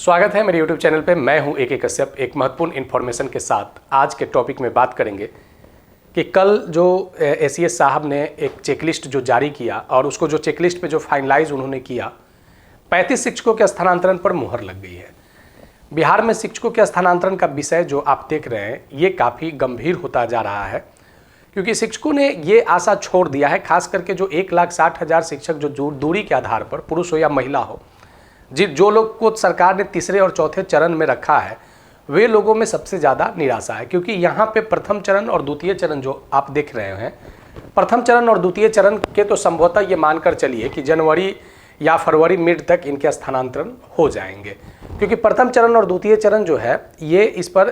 स्वागत है मेरे YouTube चैनल पे। मैं हूं AK कश्यप। एक महत्वपूर्ण इन्फॉर्मेशन के साथ आज के टॉपिक में बात करेंगे कि कल जो ACS साहब ने एक चेकलिस्ट जो जारी किया और उसको जो चेकलिस्ट पे जो फाइनलाइज उन्होंने किया, 35 शिक्षकों के स्थानांतरण पर मुहर लग गई है। बिहार में शिक्षकों के स्थानांतरण का विषय जो आप देख रहे हैं ये काफ़ी गंभीर होता जा रहा है, क्योंकि शिक्षकों ने ये आशा छोड़ दिया है, खास करके जो 1,60,000 शिक्षक जो दूरी के आधार पर पुरुष हो या महिला हो, जो लोग को सरकार ने तीसरे और चौथे चरण में रखा है, वे लोगों में सबसे ज़्यादा निराशा है। क्योंकि यहाँ पे प्रथम चरण और द्वितीय चरण जो आप देख रहे हैं, प्रथम चरण और द्वितीय चरण के तो संभवतः ये मानकर चलिए कि जनवरी या फरवरी मिड तक इनके स्थानांतरण हो जाएंगे, क्योंकि प्रथम चरण और द्वितीय चरण जो है ये इस पर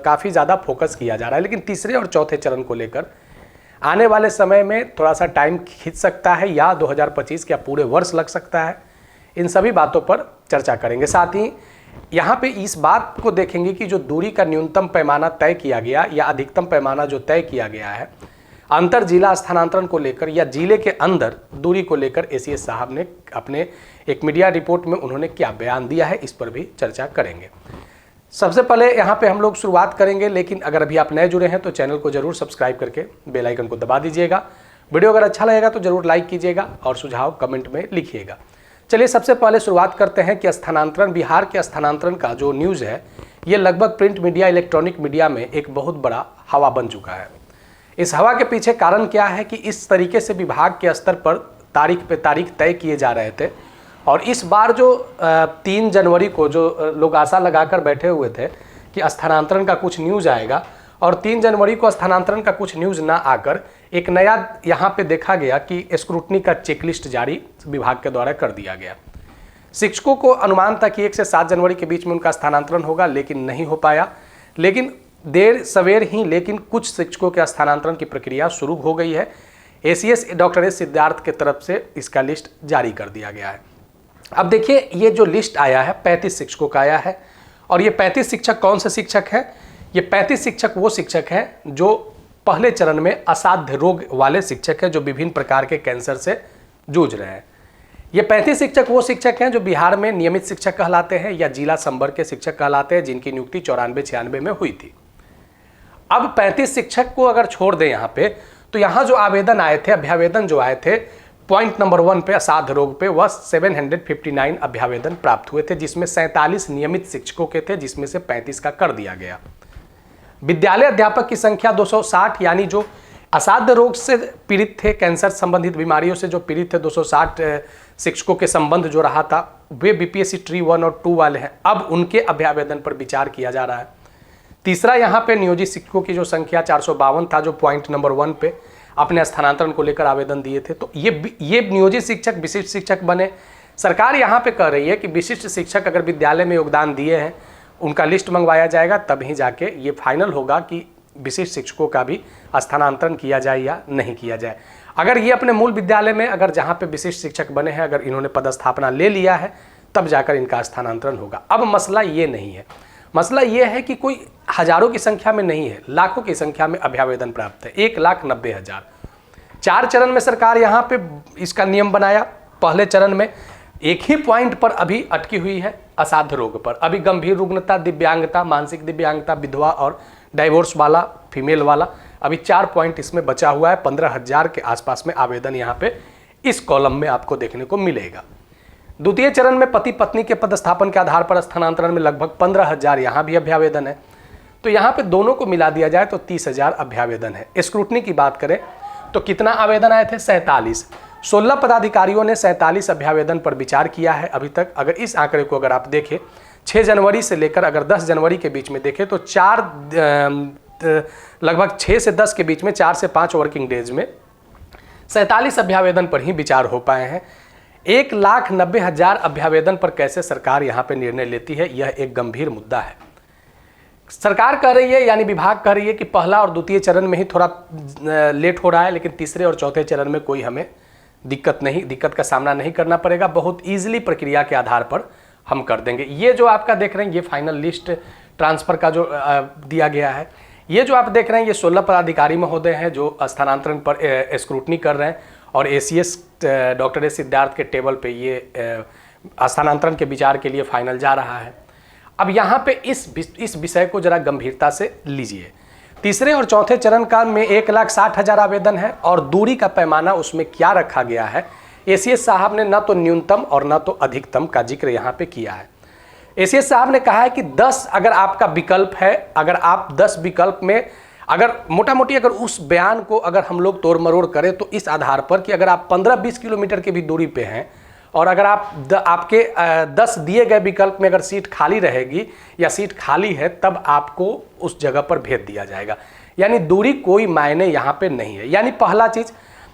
काफ़ी ज़्यादा फोकस किया जा रहा है। लेकिन तीसरे और चौथे चरण को लेकर आने वाले समय में थोड़ा सा टाइम खींच सकता है या 2025 का पूरे वर्ष लग सकता है। इन सभी बातों पर चर्चा करेंगे। साथ ही यहाँ पे इस बात को देखेंगे कि जो दूरी का न्यूनतम पैमाना तय किया गया या अधिकतम पैमाना जो तय किया गया है अंतर जिला स्थानांतरण को लेकर या जिले के अंदर दूरी को लेकर ACS साहब ने अपने एक मीडिया रिपोर्ट में उन्होंने क्या बयान दिया है, इस पर भी चर्चा करेंगे। सबसे पहले यहाँ पे हम लोग शुरुआत करेंगे, लेकिन अगर अभी आप नए जुड़े हैं तो चैनल को जरूर सब्सक्राइब करके बेल आइकन को दबा दीजिएगा। वीडियो अगर अच्छा लगेगा तो जरूर लाइक कीजिएगा और सुझाव कमेंट में लिखिएगा। चलिए सबसे पहले शुरुआत करते हैं कि स्थानांतरण, बिहार के स्थानांतरण का जो न्यूज़ है ये लगभग प्रिंट मीडिया, इलेक्ट्रॉनिक मीडिया में एक बहुत बड़ा हवा बन चुका है। इस हवा के पीछे कारण क्या है कि इस तरीके से विभाग के स्तर पर तारीख पे तारीख तय किए जा रहे थे, और इस बार जो 3 जनवरी को जो लोग आशा लगाकर बैठे हुए थे कि स्थानांतरण का कुछ न्यूज़ आएगा, और 3 जनवरी को स्थानांतरण का कुछ न्यूज़ ना आकर एक नया यहाँ पे देखा गया कि स्क्रूटनी का चेकलिस्ट जारी विभाग के द्वारा कर दिया गया। शिक्षकों को अनुमान था कि 1 से 7 जनवरी के बीच में उनका स्थानांतरण होगा, लेकिन नहीं हो पाया। लेकिन देर सवेर ही लेकिन कुछ शिक्षकों के स्थानांतरण की प्रक्रिया शुरू हो गई है। ACS डॉक्टर एस सिद्धार्थ के तरफ से इसका लिस्ट जारी कर दिया गया है। अब देखिए, ये जो लिस्ट आया है 35 शिक्षकों का आया है, और ये 35 शिक्षक कौन से शिक्षक हैं? ये 35 शिक्षक वो शिक्षक हैं जो पहले चरण में असाध्य रोग वाले शिक्षक हैं, जो विभिन्न प्रकार के कैंसर से जूझ रहे हैं। ये 35 शिक्षक वो शिक्षक हैं जो बिहार में नियमित शिक्षक कहलाते हैं या जिला संवर्ग के शिक्षक कहलाते हैं, जिनकी नियुक्ति 94-96 में हुई थी। अब 35 शिक्षक को अगर छोड़ दें यहाँ पे, तो यहाँ जो आवेदन आए थे, अभ्यावेदन जो आए थे पॉइंट नंबर 1 पे असाध्य रोग पे, वह 759 अभ्यावेदन प्राप्त हुए थे, जिसमें 47 नियमित शिक्षकों के थे, जिसमें से 35 का कर दिया गया। विद्यालय अध्यापक की संख्या 260, यानी जो असाध्य रोग से पीड़ित थे, कैंसर संबंधित बीमारियों से जो पीड़ित थे, 260 शिक्षकों के संबंध जो रहा था, वे BPSC ट्री 1 और 2 वाले हैं। अब उनके अभ्यावेदन पर विचार किया जा रहा है। तीसरा, यहाँ पे नियोजित शिक्षकों की जो संख्या 452 था, जो पॉइंट नंबर 1 पे अपने स्थानांतरण को लेकर आवेदन दिए थे, तो ये नियोजित शिक्षक विशिष्ट शिक्षक बने। सरकार यहाँ पे कह रही है कि विशिष्ट शिक्षक अगर विद्यालय में योगदान दिए हैं, उनका लिस्ट मंगवाया जाएगा, तभी जाके ये फाइनल होगा कि विशिष्ट शिक्षकों का भी स्थानांतरण किया जाए या नहीं किया जाए। अगर ये अपने मूल विद्यालय में अगर जहाँ पे विशिष्ट शिक्षक बने हैं, अगर इन्होंने पदस्थापना ले लिया है, तब जाकर इनका स्थानांतरण होगा। अब मसला ये नहीं है, मसला ये है कि कोई हजारों की संख्या में नहीं है, लाखों की संख्या में अभ्यावेदन प्राप्त है, 1,90,000। 4 चरण में सरकार यहाँ पे इसका नियम बनाया। पहले चरण में एक ही पॉइंट पर अभी अटकी हुई है, असाध्य रोग पर। अभी गंभीर रुग्णता, दिव्यांगता, मानसिक दिव्यांगता, विधवा और डाइवोर्स वाला, फीमेल वाला, अभी 4 पॉइंट इसमें बचा हुआ है। 15,000 के आसपास में आवेदन यहाँ पे इस कॉलम में आपको देखने को मिलेगा। द्वितीय चरण में पति पत्नी के पदस्थापन के आधार पर स्थानांतरण में लगभग 15,000 यहाँ भी अभ्यावेदन है। तो यहाँ पे दोनों को मिला दिया जाए तो 30,000 अभ्यावेदन है। स्क्रूटनी की बात करें तो कितना आवेदन आए थे? 47। 16 पदाधिकारियों ने 47 अभ्यावेदन पर विचार किया है अभी तक। अगर इस आंकड़े को अगर आप देखें 6 जनवरी से लेकर अगर 10 जनवरी के बीच में देखें तो लगभग 6 से 10 के बीच में, 4 से 5 वर्किंग डेज में 47 अभ्यावेदन पर ही विचार हो पाए हैं। 1,90,000 अभ्यावेदन पर कैसे सरकार यहाँ पे निर्णय लेती है, यह एक गंभीर मुद्दा है। सरकार कह रही है, यानी विभाग कह रही है कि पहला और द्वितीय चरण में ही थोड़ा लेट हो रहा है, लेकिन तीसरे और चौथे चरण में कोई हमें दिक्कत का सामना नहीं करना पड़ेगा, बहुत ईजिली प्रक्रिया के आधार पर हम कर देंगे। ये जो आपका देख रहे हैं ये फाइनल लिस्ट ट्रांसफ़र का जो दिया गया है, ये जो आप देख रहे हैं ये 16 पदाधिकारी महोदय हैं जो स्थानांतरण पर स्क्रूटनी कर रहे हैं, और ACS डॉक्टर एस सिद्धार्थ के टेबल पे ये स्थानांतरण के विचार के लिए फाइनल जा रहा है। अब यहाँ पे इस विषय को जरा गंभीरता से लीजिए। तीसरे और चौथे चरण का में 1,60,000 आवेदन है और दूरी का पैमाना उसमें क्या रखा गया है, एसीएस साहब ने ना तो न्यूनतम और ना तो अधिकतम का जिक्र यहाँ पे किया है। एसीएस साहब ने कहा है कि 10 अगर आपका विकल्प है, अगर आप 10 विकल्प में अगर मोटा मोटी अगर उस बयान को अगर हम लोग तोड़ मरोड़ करें तो इस आधार पर कि अगर आप 15-20 किलोमीटर की भी दूरी पे हैं और अगर आपके 10 दिए गए विकल्प में अगर सीट खाली रहेगी या सीट खाली है तब आपको उस जगह पर भेज दिया जाएगा। यानी दूरी कोई मायने यहाँ पे नहीं है। यानी पहला चीज़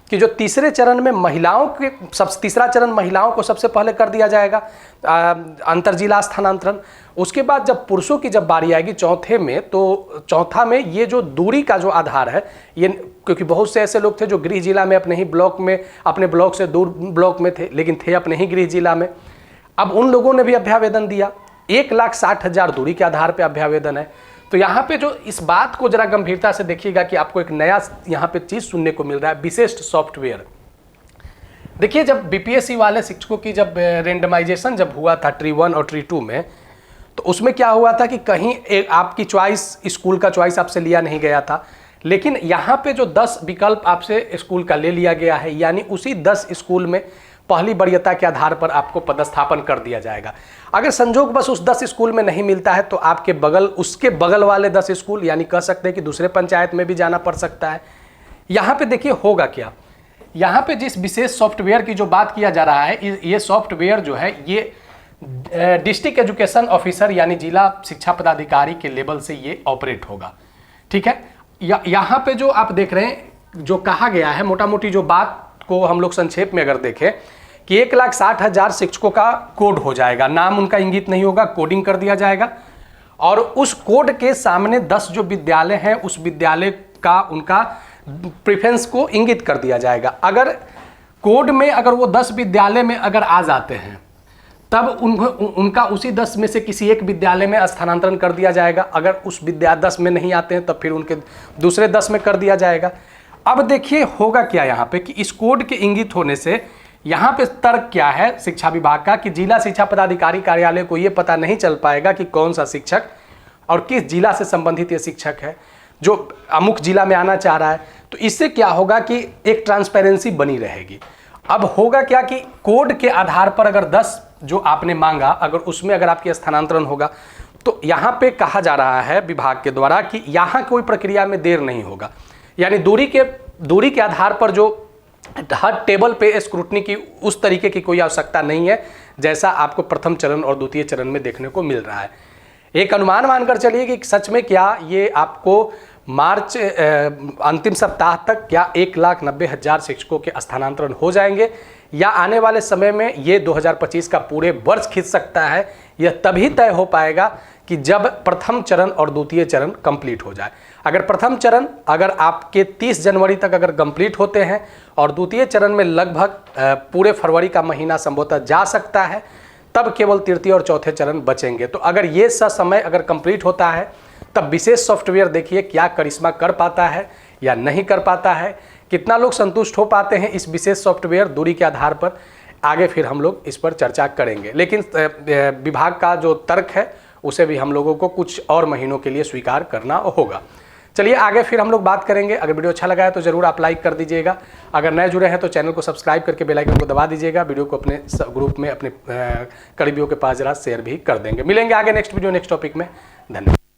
कि जो तीसरे चरण में महिलाओं के तीसरा चरण महिलाओं को सबसे पहले कर दिया जाएगा अंतर जिला स्थानांतरण। उसके बाद जब पुरुषों की जब बारी आएगी चौथे में, तो चौथा में ये जो दूरी का जो आधार है ये, क्योंकि बहुत से ऐसे लोग थे जो गृह जिला में अपने ही ब्लॉक में अपने ब्लॉक से दूर ब्लॉक में थे लेकिन थे अपने ही गृह जिला में, अब उन लोगों ने भी अभ्यावेदन दिया। 1,60,000 दूरी के आधार पर अभ्यावेदन है। तो यहाँ पे जो इस बात को जरा गंभीरता से देखिएगा कि आपको एक नया यहाँ पे चीज़ सुनने को मिल रहा है, विशिष्ट सॉफ्टवेयर। देखिए जब बीपीएससी वाले शिक्षकों की जब रेंडमाइजेशन जब हुआ था ट्री 1 और ट्री 2 में, तो उसमें क्या हुआ था कि कहीं आपकी चॉइस स्कूल का चॉइस आपसे लिया नहीं गया था, लेकिन यहाँ पे जो 10 विकल्प आपसे स्कूल का ले लिया गया है, यानी उसी 10 स्कूल में पहली वरीयता के आधार पर आपको पदस्थापन कर दिया जाएगा। अगर संजोग बस उस 10 स्कूल में नहीं मिलता है तो आपके उसके बगल वाले 10 स्कूल, यानी कह सकते हैं कि दूसरे पंचायत में भी जाना पड़ सकता है। यहाँ पे देखिए होगा क्या, यहाँ पे जिस विशेष सॉफ्टवेयर की जो बात किया जा रहा है, ये सॉफ्टवेयर जो है ये डिस्ट्रिक्ट एजुकेशन ऑफिसर यानी जिला शिक्षा पदाधिकारी के लेवल से ये ऑपरेट होगा। ठीक है, यहाँ पे जो आप देख रहे हैं जो कहा गया है, मोटा मोटी जो बात को हम लोग संक्षेप में अगर देखें कि 1,60,000 शिक्षकों का कोड हो जाएगा, नाम उनका इंगित नहीं होगा, कोडिंग कर दिया जाएगा और उस कोड के सामने 10 जो विद्यालय हैं उस विद्यालय का उनका प्रेफरेंस को इंगित कर दिया जाएगा। अगर कोड में अगर वो 10 विद्यालय में अगर आ जाते हैं तब उनका उसी 10 में से किसी एक विद्यालय में स्थानांतरण कर दिया जाएगा। अगर उस 10 में नहीं आते हैं तब फिर उनके दूसरे 10 में कर दिया जाएगा। अब देखिए होगा क्या यहाँ पे कि इस कोड के इंगित होने से यहाँ पे तर्क क्या है शिक्षा विभाग का कि जिला शिक्षा पदाधिकारी कार्यालय को ये पता नहीं चल पाएगा कि कौन सा शिक्षक और किस जिला से संबंधित ये शिक्षक है जो अमुक जिला में आना चाह रहा है। तो इससे क्या होगा कि एक ट्रांसपेरेंसी बनी रहेगी। अब होगा क्या कि कोड के आधार पर अगर 10 जो आपने मांगा अगर उसमें अगर आपकी स्थानांतरण होगा तो यहाँ पे कहा जा रहा है विभाग के द्वारा कि यहाँ कोई प्रक्रिया में देर नहीं होगा। यानी दूरी के आधार पर जो हर टेबल पे स्क्रूटनी की उस तरीके की कोई आवश्यकता नहीं है जैसा आपको प्रथम चरण और द्वितीय चरण में देखने को मिल रहा है। एक अनुमान मानकर चलिए कि सच में क्या ये आपको मार्च अंतिम सप्ताह तक क्या 1,90,000 शिक्षकों के स्थानांतरण हो जाएंगे या आने वाले समय में ये 2025 का पूरे वर्ष खींच सकता है। यह तभी तय हो पाएगा कि जब प्रथम चरण और द्वितीय चरण कंप्लीट हो जाए। अगर प्रथम चरण अगर आपके 30 जनवरी तक अगर कंप्लीट होते हैं और द्वितीय चरण में लगभग पूरे फरवरी का महीना संभवतः जा सकता है, तब केवल तृतीय और चौथे चरण बचेंगे। तो अगर ये समय अगर कंप्लीट होता है तब विशेष सॉफ्टवेयर देखिए क्या करिश्मा कर पाता है या नहीं कर पाता है, कितना लोग संतुष्ट हो पाते हैं इस विशेष सॉफ्टवेयर दूरी के आधार पर। आगे फिर हम लोग इस पर चर्चा करेंगे, लेकिन विभाग का जो तर्क है उसे भी हम लोगों को कुछ और महीनों के लिए स्वीकार करना होगा। चलिए आगे फिर हम लोग बात करेंगे। अगर वीडियो अच्छा लगा है तो ज़रूर आप लाइक कर दीजिएगा। अगर नए जुड़े हैं तो चैनल को सब्सक्राइब करके बेल आइकन को दबा दीजिएगा। वीडियो को अपने ग्रुप में अपने करीबियों के पास जरा शेयर भी कर देंगे। मिलेंगे आगे नेक्स्ट वीडियो नेक्स्ट टॉपिक में। धन्यवाद।